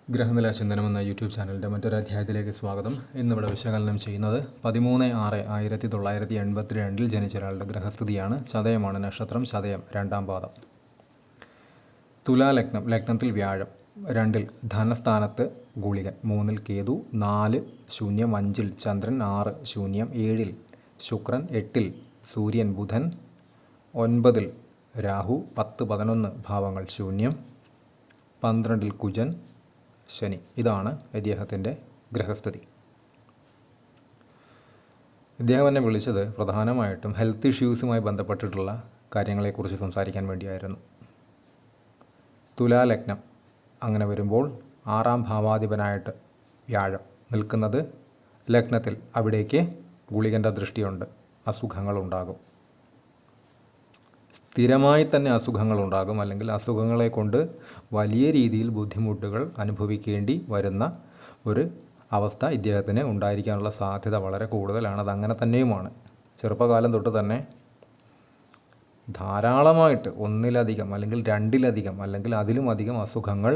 ഗ്രഹനില ചിന്തനം എന്ന യൂട്യൂബ് ചാനലിൻ്റെ മറ്റൊരു അധ്യായത്തിലേക്ക് സ്വാഗതം. ഇന്നിവിടെ വിശകലനം ചെയ്യുന്നത് 13/6/1982 ജനിച്ച ഒരാളുടെ ഗ്രഹസ്ഥിതിയാണ്. ചതയമാണ് നക്ഷത്രം. ചതയം 2-ാം പാദം. തുലാലഗ്നം. ലഗ്നത്തിൽ വ്യാഴം. 2-ൽ ധനസ്ഥാനത്ത് ഗുളികൻ. 3-ൽ കേതു. 4 ശൂന്യം. 5-ൽ ചന്ദ്രൻ. 6 ശൂന്യം. 7-ൽ ശുക്രൻ. 8-ൽ സൂര്യൻ ബുധൻ. 9-ൽ രാഹു. 10-11 ഭാവങ്ങൾ ശൂന്യം. 12-ൽ കുജൻ ശനി. ഇതാണ് ഇദ്ദേഹത്തിൻ്റെ ഗ്രഹസ്ഥിതി. ഇദ്ദേഹം എന്നെ വിളിച്ചത് പ്രധാനമായിട്ടും ഹെൽത്ത് ഇഷ്യൂസുമായി ബന്ധപ്പെട്ടിട്ടുള്ള കാര്യങ്ങളെക്കുറിച്ച് സംസാരിക്കാൻ വേണ്ടിയായിരുന്നു. തുലാലഗ്നം അങ്ങനെ വരുമ്പോൾ 6-ാം ഭാവാധിപനായിട്ട് വ്യാഴം നിൽക്കുന്നത് ലഗ്നത്തിൽ. അവിടേക്ക് ഗുളികൻ്റെ ദൃഷ്ടിയുണ്ട്. അസുഖങ്ങളുണ്ടാകും. സ്ഥിരമായി തന്നെ അസുഖങ്ങളുണ്ടാകും. അല്ലെങ്കിൽ അസുഖങ്ങളെ കൊണ്ട് വലിയ രീതിയിൽ ബുദ്ധിമുട്ടുകൾ അനുഭവിക്കേണ്ടി വരുന്ന ഒരു അവസ്ഥ ഇദ്ദേഹത്തിന് ഉണ്ടായിരിക്കാനുള്ള സാധ്യത വളരെ കൂടുതലാണ്. അതങ്ങനെ തന്നെയുമാണ്. ചെറുപ്പകാലം തൊട്ട് തന്നെ ധാരാളമായിട്ട് 1-ലധികം അല്ലെങ്കിൽ 2-ലധികം അല്ലെങ്കിൽ അതിലുമധികം അസുഖങ്ങൾ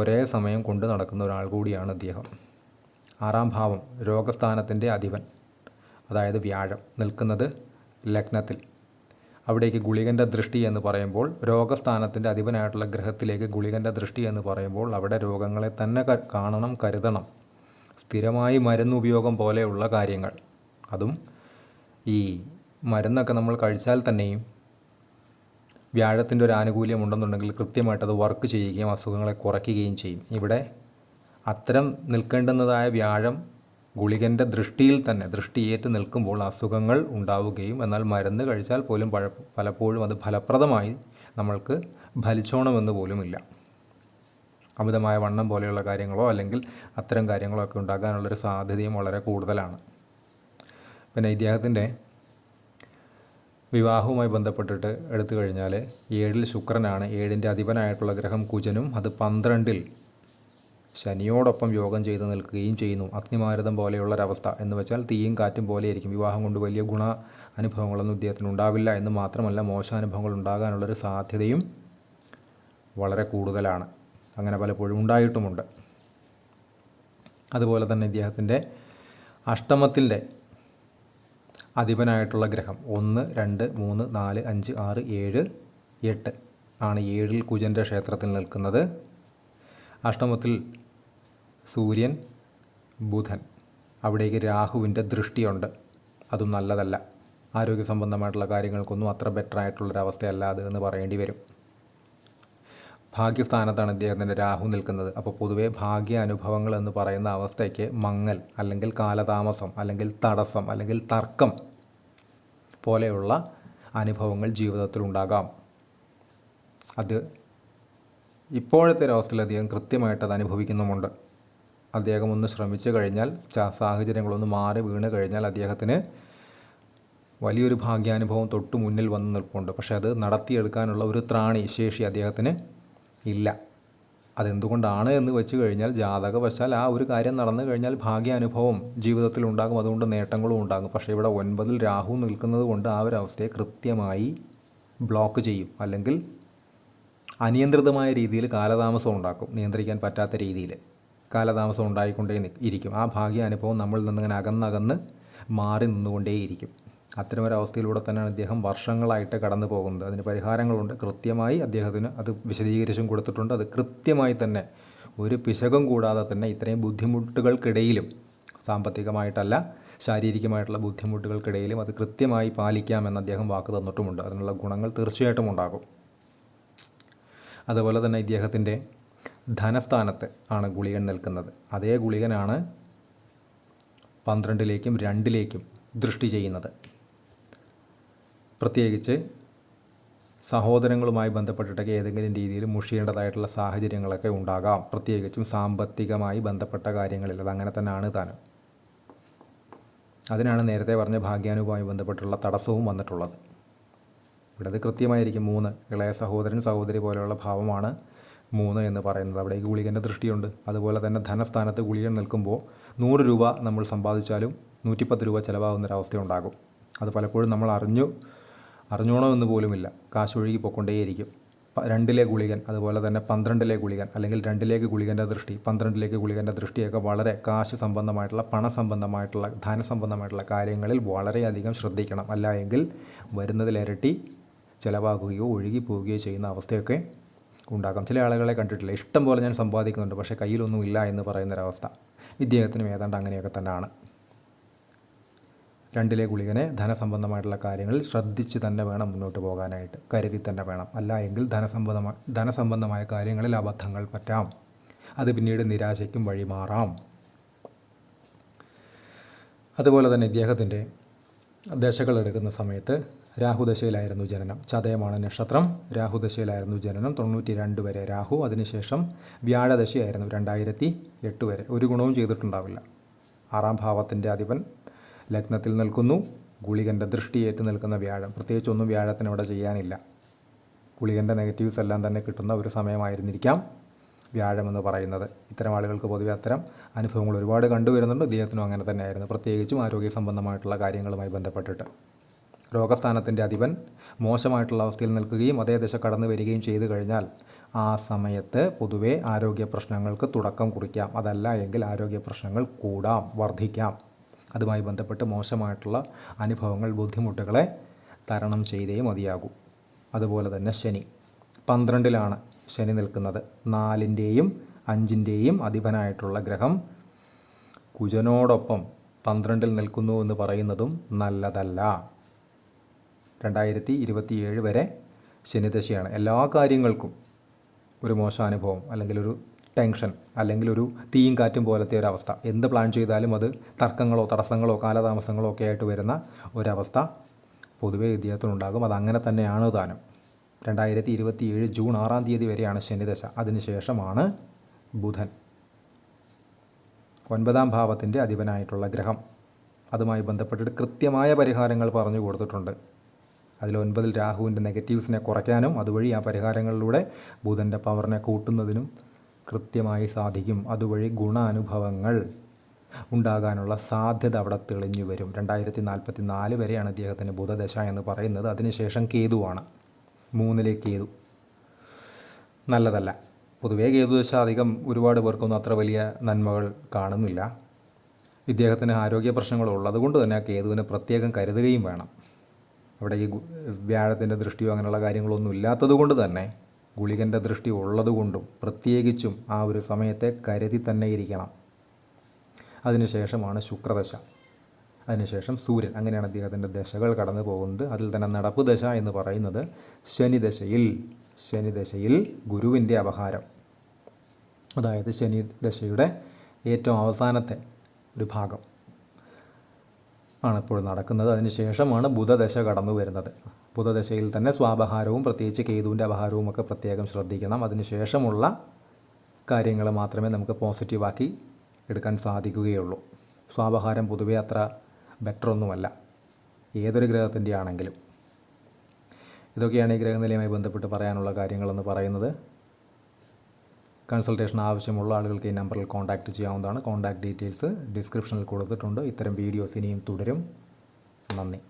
ഒരേ സമയം കൊണ്ട് നടക്കുന്ന ഒരാൾ കൂടിയാണ് അദ്ദേഹം. 6-ാം ഭാവം രോഗസ്ഥാനത്തിൻ്റെ അധിപൻ, അതായത് വ്യാഴം നിൽക്കുന്നത് ലഗ്നത്തിൽ. അവിടേക്ക് ഗുളികൻ്റെ ദൃഷ്ടി എന്ന് പറയുമ്പോൾ, രോഗസ്ഥാനത്തിൻ്റെ അധിപനായിട്ടുള്ള ഗ്രഹത്തിലേക്ക് ഗുളികൻ്റെ ദൃഷ്ടി എന്ന് പറയുമ്പോൾ അവിടെ രോഗങ്ങളെ തന്നെ കാണണം, കരുതണം. സ്ഥിരമായി മരുന്നുപയോഗം പോലെയുള്ള കാര്യങ്ങൾ, അതും ഈ മരുന്നൊക്കെ നമ്മൾ കഴിച്ചാൽ തന്നെയും വ്യാഴത്തിൻ്റെ ഒരു ആനുകൂല്യം ഉണ്ടെന്നുണ്ടെങ്കിൽ കൃത്യമായിട്ടത് വർക്ക് ചെയ്യുകയും അസുഖങ്ങളെ കുറയ്ക്കുകയും ചെയ്യും. ഇവിടെ അത്തരം നിൽക്കേണ്ടുന്നതായ വ്യാഴം ഗുളികൻ്റെ ദൃഷ്ടിയിൽ തന്നെ ദൃഷ്ടിയേറ്റ് നിൽക്കുമ്പോൾ അസുഖങ്ങൾ ഉണ്ടാവുകയും, എന്നാൽ മരുന്ന് കഴിച്ചാൽ പോലും പലപ്പോഴും അത് ഫലപ്രദമായി നമ്മൾക്ക് ഫലിച്ചോണമെന്ന് പോലുമില്ല. അമിതമായ വണ്ണം പോലെയുള്ള കാര്യങ്ങളോ അല്ലെങ്കിൽ അത്തരം കാര്യങ്ങളോ ഒക്കെ ഉണ്ടാകാനുള്ളൊരു സാധ്യതയും വളരെ കൂടുതലാണ്. പിന്നെ ഇദ്ദേഹത്തിൻ്റെ വിവാഹവുമായി ബന്ധപ്പെട്ടിട്ട് എടുത്തു കഴിഞ്ഞാൽ 7-ൽ ശുക്രനാണ്. 7-ൻ്റെ അധിപനായിട്ടുള്ള ഗ്രഹം കുജനും അത് 12-ൽ ശനിയോടൊപ്പം യോഗം ചെയ്ത് നിൽക്കുകയും ചെയ്യുന്നു. അഗ്നിമാരുതം പോലെയുള്ളൊരവസ്ഥ എന്ന് വെച്ചാൽ തീയും കാറ്റും പോലെയായിരിക്കും. വിവാഹം കൊണ്ട് വലിയ ഗുണ അനുഭവങ്ങളൊന്നും ഇദ്ദേഹത്തിന് ഉണ്ടാവില്ല എന്ന് മാത്രമല്ല, മോശാനുഭവങ്ങൾ ഉണ്ടാകാനുള്ളൊരു സാധ്യതയും വളരെ കൂടുതലാണ്. അങ്ങനെ പലപ്പോഴും ഉണ്ടായിട്ടുമുണ്ട്. അതുപോലെ തന്നെ ഇദ്ദേഹത്തിൻ്റെ അഷ്ടമത്തിൻ്റെ അധിപനായിട്ടുള്ള ഗ്രഹം 1, 2, 3, 4, 5, 6, 7, 8 ആണ്. 7-ൽ കുജൻ്റെ ക്ഷേത്രത്തിൽ നിൽക്കുന്നത്. അഷ്ടമത്തിൽ സൂര്യൻ ബുധൻ. അവിടേക്ക് രാഹുവിൻ്റെ ദൃഷ്ടിയുണ്ട്. അതും നല്ലതല്ല. ആരോഗ്യ സംബന്ധമായിട്ടുള്ള കാര്യങ്ങൾക്കൊന്നും അത്ര ബെറ്ററായിട്ടുള്ളൊരവസ്ഥയല്ല അത് എന്ന് പറയേണ്ടി വരും. ഭാഗ്യസ്ഥാനത്താണ് ഇദ്ദേഹത്തിൻ്റെ രാഹു നിൽക്കുന്നത്. അപ്പോൾ പൊതുവേ ഭാഗ്യ അനുഭവങ്ങൾ എന്ന് പറയുന്ന അവസ്ഥയ്ക്ക് മങ്ങൽ അല്ലെങ്കിൽ കാലതാമസം അല്ലെങ്കിൽ തടസ്സം അല്ലെങ്കിൽ തർക്കം പോലെയുള്ള അനുഭവങ്ങൾ ജീവിതത്തിലുണ്ടാകാം. അത് ഇപ്പോഴത്തെ ഒരവസ്ഥയിൽ അദ്ദേഹം കൃത്യമായിട്ട് അത് അനുഭവിക്കുന്നുമുണ്ട്. അദ്ദേഹം ഒന്ന് ശ്രമിച്ചു കഴിഞ്ഞാൽ, സാഹചര്യങ്ങളൊന്ന് മാറി വീണ് കഴിഞ്ഞാൽ അദ്ദേഹത്തിന് വലിയൊരു ഭാഗ്യാനുഭവം തൊട്ട് മുന്നിൽ വന്ന് നിൽപ്പുണ്ട്. പക്ഷേ അത് നടത്തിയെടുക്കാനുള്ള ഒരു ത്രാണി, ശേഷി അദ്ദേഹത്തിന് ഇല്ല. അതെന്തുകൊണ്ടാണ് എന്ന് വെച്ച് കഴിഞ്ഞാൽ, ജാതകവശാൽ ആ ഒരു കാര്യം നടന്നു കഴിഞ്ഞാൽ ഭാഗ്യാനുഭവം ജീവിതത്തിൽ ഉണ്ടാകും, അതുകൊണ്ട് നേട്ടങ്ങളും ഉണ്ടാകും. പക്ഷേ ഇവിടെ 9-ൽ രാഹു നിൽക്കുന്നത് കൊണ്ട് ആ ഒരു അവസ്ഥയെ കൃത്യമായി ബ്ലോക്ക് ചെയ്യും. അല്ലെങ്കിൽ അനിയന്ത്രിതമായ രീതിയിൽ കാലതാമസം ഉണ്ടാക്കും. നിയന്ത്രിക്കാൻ പറ്റാത്ത രീതിയിൽ കാലതാമസം ഉണ്ടായിക്കൊണ്ടേ ഇരിക്കും. ആ ഭാഗ്യാനുഭവം നമ്മളിൽ നിന്നിങ്ങനെ അകന്നകന്ന് മാറി നിന്നുകൊണ്ടേയിരിക്കും. അത്തരമൊരവസ്ഥയിലൂടെ തന്നെയാണ് ഇദ്ദേഹം വർഷങ്ങളായിട്ട് കടന്നു പോകുന്നത്. അതിന് പരിഹാരങ്ങളുണ്ട്. കൃത്യമായി അദ്ദേഹത്തിന് അത് വിശദീകരിച്ചും കൊടുത്തിട്ടുണ്ട്. അത് കൃത്യമായി തന്നെ ഒരു പിശകും കൂടാതെ തന്നെ ഇത്രയും ബുദ്ധിമുട്ടുകൾക്കിടയിലും, സാമ്പത്തികമായിട്ടല്ല ശാരീരികമായിട്ടുള്ള ബുദ്ധിമുട്ടുകൾക്കിടയിലും അത് കൃത്യമായി പാലിക്കാമെന്ന് അദ്ദേഹം വാക്ക് തന്നിട്ടുമുണ്ട്. അതിനുള്ള ഗുണങ്ങൾ തീർച്ചയായിട്ടും ഉണ്ടാകും. അതുപോലെ തന്നെ ഇദ്ദേഹത്തിൻ്റെ ധനസ്ഥാനത്ത് ആണ് ഗുളികൻ നിൽക്കുന്നത്. അതേ ഗുളികനാണ് 12-ലേക്കും 2-ലേക്കും ദൃഷ്ടി ചെയ്യുന്നത്. പ്രത്യേകിച്ച് സഹോദരങ്ങളുമായി ബന്ധപ്പെട്ടിട്ടൊക്കെ ഏതെങ്കിലും രീതിയിൽ മുഷിയേണ്ടതായിട്ടുള്ള സാഹചര്യങ്ങളൊക്കെ ഉണ്ടാകാം. പ്രത്യേകിച്ചും സാമ്പത്തികമായി ബന്ധപ്പെട്ട കാര്യങ്ങളിൽ അതങ്ങനെ തന്നെയാണ് താനും. അതിനാണ് നേരത്തെ പറഞ്ഞ ഭാഗ്യാനുഭവമായി ബന്ധപ്പെട്ടുള്ള തടസ്സവും വന്നിട്ടുള്ളത്. ഇവിടെ അത് കൃത്യമായിരിക്കും. 3 ഇളയ സഹോദരൻ സഹോദരി പോലെയുള്ള ഭാവമാണ് 3 എന്ന് പറയുന്നത്. അവിടേക്ക് ഗുളികൻ്റെ ദൃഷ്ടിയുണ്ട്. അതുപോലെ തന്നെ ധനസ്ഥാനത്ത് ഗുളികൻ നിൽക്കുമ്പോൾ 100 രൂപ നമ്മൾ സമ്പാദിച്ചാലും 110 രൂപ ചിലവാകുന്നൊരവസ്ഥയുണ്ടാകും. അത് പലപ്പോഴും നമ്മൾ അറിഞ്ഞോണമെന്ന് പോലുമില്ല. കാശൊഴുകി പോയിക്കൊണ്ടേയിരിക്കും. 2-ലെ ഗുളികൻ, അതുപോലെ തന്നെ 12-ലെ ഗുളികൻ, അല്ലെങ്കിൽ 2-ലേക്ക് ഗുളികൻ്റെ ദൃഷ്ടി, 12-ലേക്ക് ഗുളികൻ്റെ ദൃഷ്ടിയൊക്കെ വളരെ കാശ് സംബന്ധമായിട്ടുള്ള, പണസംബന്ധമായിട്ടുള്ള, ധനസംബന്ധമായിട്ടുള്ള കാര്യങ്ങളിൽ വളരെയധികം ശ്രദ്ധിക്കണം. അല്ല എങ്കിൽ വരുന്നതിലിരട്ടി ചിലവാകുകയോ ഒഴുകിപ്പോവുകയോ ചെയ്യുന്ന അവസ്ഥയൊക്കെ ഉണ്ടാക്കാം. ചില ആളുകളെ കണ്ടിട്ടില്ല, ഇഷ്ടം പോലെ ഞാൻ സമ്പാദിക്കുന്നുണ്ട് പക്ഷേ കയ്യിലൊന്നുമില്ല എന്ന് പറയുന്നൊരവസ്ഥ. ഇദ്ദേഹത്തിനും ഏതാണ്ട് അങ്ങനെയൊക്കെ തന്നെയാണ്. 2-ലെ ഗുളികനെ ധനസംബന്ധമായിട്ടുള്ള കാര്യങ്ങളിൽ ശ്രദ്ധിച്ച് തന്നെ വേണം മുന്നോട്ട് പോകാനായിട്ട്, കരുതി തന്നെ വേണം. അല്ല എങ്കിൽ ധനസംബന്ധമായ കാര്യങ്ങളിൽ അബദ്ധങ്ങൾ പറ്റാം. അത് പിന്നീട് നിരാശയ്ക്കും വഴിമാറാം. അതുപോലെ തന്നെ ഇദ്ദേഹത്തിൻ്റെ ദശകൾ എടുക്കുന്ന സമയത്ത് രാഹുദശയിലായിരുന്നു ജനനം. ചതയമാണ് നക്ഷത്രം. രാഹുദശയിലായിരുന്നു ജനനം. 92 വരെ രാഹു. അതിനുശേഷം വ്യാഴദശയായിരുന്നു 2008 വരെ. ഒരു ഗുണവും ചെയ്തിട്ടുണ്ടാവില്ല. 6-ാം ഭാവത്തിൻ്റെ അധിപൻ ലഗ്നത്തിൽ നിൽക്കുന്നു. ഗുളികൻ്റെ ദൃഷ്ടിയേറ്റ് നിൽക്കുന്ന വ്യാഴം. പ്രത്യേകിച്ചൊന്നും വ്യാഴത്തിന് അവിടെ ചെയ്യാനില്ല. ഗുളികൻ്റെ നെഗറ്റീവ്സ് എല്ലാം തന്നെ കിട്ടുന്ന ഒരു സമയമായിരുന്നിരിക്കാം വ്യാഴമെന്ന് പറയുന്നത്. ഇത്തരം ആളുകൾക്ക് പൊതുവെ അത്തരം അനുഭവങ്ങൾ ഒരുപാട് കണ്ടുവരുന്നുണ്ട്. ഇദ്ദേഹത്തിനും അങ്ങനെ തന്നെയായിരുന്നു, പ്രത്യേകിച്ചും ആരോഗ്യ സംബന്ധമായിട്ടുള്ള കാര്യങ്ങളുമായി ബന്ധപ്പെട്ടിട്ട്. രോഗസ്ഥാനത്തിൻ്റെ അധിപൻ മോശമായിട്ടുള്ള അവസ്ഥയിൽ നിൽക്കുകയും അതേ ദശ കടന്നു വരികയും ചെയ്തു കഴിഞ്ഞാൽ ആ സമയത്ത് പൊതുവെ ആരോഗ്യ പ്രശ്നങ്ങൾക്ക് തുടക്കം കുറിക്കാം. അതല്ല എങ്കിൽ ആരോഗ്യ പ്രശ്നങ്ങൾ കൂടാം, വർദ്ധിക്കാം. അതുമായി ബന്ധപ്പെട്ട് മോശമായിട്ടുള്ള അനുഭവങ്ങൾ, ബുദ്ധിമുട്ടുകളെ തരണം ചെയ്തേ മതിയാകൂ. അതുപോലെ തന്നെ ശനി 12-ലാണ് ശനി നിൽക്കുന്നത്. 4-ൻ്റെയും 5-ൻ്റെയും അധിപനായിട്ടുള്ള ഗ്രഹം കുജനോടൊപ്പം 12-ൽ നിൽക്കുന്നു എന്ന് പറയുന്നതും നല്ലതല്ല. 2027 വരെ ശനിദശയാണ്. എല്ലാ കാര്യങ്ങൾക്കും ഒരു മോശാനുഭവം, അല്ലെങ്കിൽ ഒരു ടെൻഷൻ, അല്ലെങ്കിൽ ഒരു തീയും കാറ്റും പോലത്തെ ഒരവസ്ഥ. എന്ത് പ്ലാൻ ചെയ്താലും അത് തർക്കങ്ങളോ തടസ്സങ്ങളോ കാലതാമസങ്ങളോ ഒക്കെ ആയിട്ട് വരുന്ന ഒരവസ്ഥ പൊതുവേ ഇദ്ദേഹത്തിനുണ്ടാകും. അതങ്ങനെ തന്നെയാണ് താനും. 2027 ജൂൺ 6-ാം തീയതി വരെയാണ് ശനിദശ. അതിനുശേഷമാണ് ബുധൻ, 9-ാം ഭാവത്തിൻ്റെ അധിപനായിട്ടുള്ള ഗ്രഹം. അതുമായി ബന്ധപ്പെട്ടിട്ട് കൃത്യമായ പരിഹാരങ്ങൾ പറഞ്ഞു കൊടുത്തിട്ടുണ്ട്. അതിൽ 9-ൽ രാഹുവിൻ്റെ നെഗറ്റീവ്സിനെ കുറയ്ക്കാനും അതുവഴി ആ പരിഹാരങ്ങളിലൂടെ ബുധൻ്റെ പവറിനെ കൂട്ടുന്നതിനും കൃത്യമായി സാധിക്കും. അതുവഴി ഗുണാനുഭവങ്ങൾ ഉണ്ടാകാനുള്ള സാധ്യത അവിടെ തെളിഞ്ഞു വരും. 2044 വരെയാണ് അദ്ദേഹത്തിന് ബുധദശ എന്ന് പറയുന്നത്. അതിനുശേഷം കേതുവാണ്. 3-ലെ കേതു നല്ലതല്ല. പൊതുവേ കേതുദശ അധികം ഒരുപാട് പേർക്കൊന്നും അത്ര വലിയ നന്മകൾ കാണുന്നില്ല. ഇദ്ദേഹത്തിന് ആരോഗ്യ പ്രശ്നങ്ങൾ ഉള്ളതുകൊണ്ട് തന്നെ ആ കേതുവിനെ പ്രത്യേകം കരുതുകയും വേണം. അവിടെ ഈ വ്യാഴത്തിൻ്റെ ദൃഷ്ടിയോ അങ്ങനെയുള്ള കാര്യങ്ങളൊന്നും ഇല്ലാത്തതുകൊണ്ട് തന്നെ, ഗുളികൻ്റെ ദൃഷ്ടി ഉള്ളതുകൊണ്ടും പ്രത്യേകിച്ചും ആ ഒരു സമയത്തെ കരുതി തന്നെ ഇരിക്കണം. അതിനുശേഷമാണ് ശുക്രദശ, അതിനുശേഷം സൂര്യൻ. അങ്ങനെയാണ് അദ്ദേഹത്തിൻ്റെ ദശകൾ കടന്നു പോകുന്നത്. അതിൽ തന്നെ നടപ്പ് ദശ എന്ന് പറയുന്നത് ശനിദശയിൽ ഗുരുവിൻ്റെ അപഹാരം, അതായത് ശനിദശയുടെ ഏറ്റവും അവസാനത്തെ ഒരു ഭാഗം ആണ് ഇപ്പോൾ നടക്കുന്നത്. അതിനുശേഷമാണ് ബുധദശ കടന്നു വരുന്നത്. ബുധദശയിൽ തന്നെ സ്വാപഹാരവും പ്രത്യേകിച്ച് കേതുവിൻ്റെ അപഹാരവും ഒക്കെ പ്രത്യേകം ശ്രദ്ധിക്കണം. അതിനുശേഷമുള്ള കാര്യങ്ങൾ മാത്രമേ നമുക്ക് പോസിറ്റീവാക്കി എടുക്കാൻ സാധിക്കുകയുള്ളൂ. സ്വാപഹാരം പൊതുവേ അത്ര ബെറ്ററൊന്നുമല്ല ഏതൊരു ഗ്രഹത്തിൻ്റെ ആണെങ്കിലും. ഇതൊക്കെയാണ് ഈ ഗ്രഹനിലയുമായി ബന്ധപ്പെട്ട് പറയാനുള്ള കാര്യങ്ങളെന്ന് പറയുന്നത്. കൺസൾട്ടേഷൻ ആവശ്യമുള്ള ആളുകൾക്ക് ഈ നമ്പറിൽ കോൺടാക്റ്റ് ചെയ്യാവുന്നതാണ്. കോൺടാക്റ്റ് ഡീറ്റെയിൽസ് ഡിസ്ക്രിപ്ഷനിൽ കൊടുത്തിട്ടുണ്ട്. ഇത്തരം വീഡിയോസ് ഇനിയും തുടരും. നന്ദി.